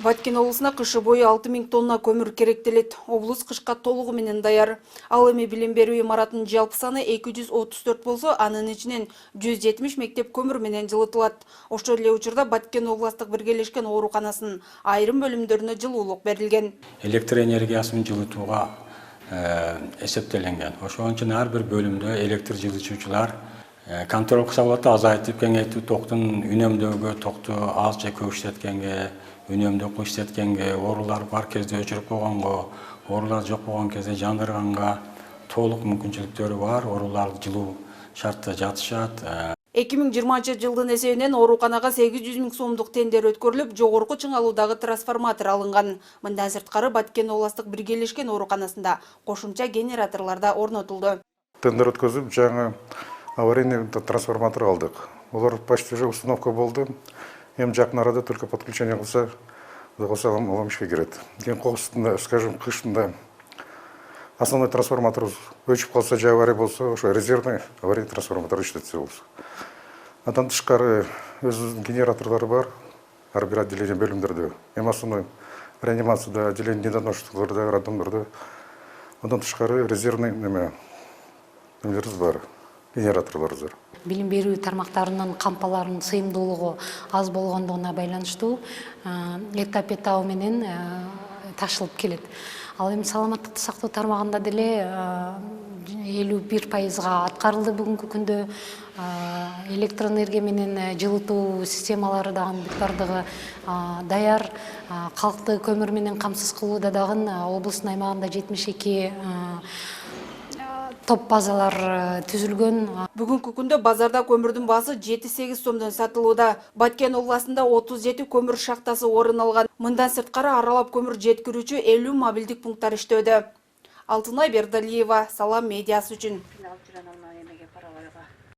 Баткен облысына кышы бою 6000 тонна көмір керектелет. Облыс кышка толугу менен даяр. Ал эми билим берүү имаратынын жалпы саны 234 болсо, анын ичинен 170 мектеп көмір менен жылытылат. Ошол эле учурда Баткен областык биргелешкен ооруканасынын айрым бөлүмдөрүнө жылуулук берилген. Электр энергиясын жылытууга эсептелинген. Ошон үчүн ар бир бөлүмдө электр жылытуучулар контроль кылса азайтып кеңейтип, токтун үнөмдөөгө, токту аз же көп иштеткенге, үнөмдүү иштеткенге, оорулар бар кезде өчүрүп койгонго, оорулар жок болгон кезде жандырганга толук мүмкүнчүлүктөрү бар. Оорулар жылуу шартта жатышат. 2020 жылдын эсебинен ооруканага 800 000 сомдук тендер өткөрүлүп, жогорку чыңалуудагы трансформатор алынган. Мындан сырткары Баткен областык биргелешкен ооруканасында кошумча генераторлар да орнотулду. Тендер өткөзүп, жаңы аварийный трансформатор алдык. Олар почти уже установка болду. Эми жакын арада только подключение кылса, алам ишке кирет. Кен кокустунда, скажем, кышында основной трансформатор өчүп калса, же авария болсо, ошо резервный аварийный трансформатор иштетсе болсо. Андан тышкары өзүнүн генераторлору бар, ар бир отделение бөлүмдөрдө. Эми основной реанимацияда, отделение недоношенияларда, роддомдордо. Андан тышкары резервный немелерибиз бар, генераторлорубуз бар. Билим берүү тармактарынын кампаларынын сыйымдуулугу аз болгондугуна байланыштуу этап менен ташылып келет. Ал эми саламаттыкты сактоо тармагында деле 51%га аткарылды бүгүнкү күндө. Электроэнергия менен жылытуу системалары дагы бардыгы даяр. Калкты көмүр менен камсыз кылууда дагы облустун аймагында 72 топ базалар түзүлгөн. Бүгүнкү күндө базарда көмүрдүн баасы 7-8 сомдон сатылууда. Баткен областында 37 көмүр шахтасы орун алган. Мындан сырткары аралап көмүр жеткирүүчү 50 мобилдик пункттар иштөөдө. Алтынай Бердалиева, Салам медиасы үчүн.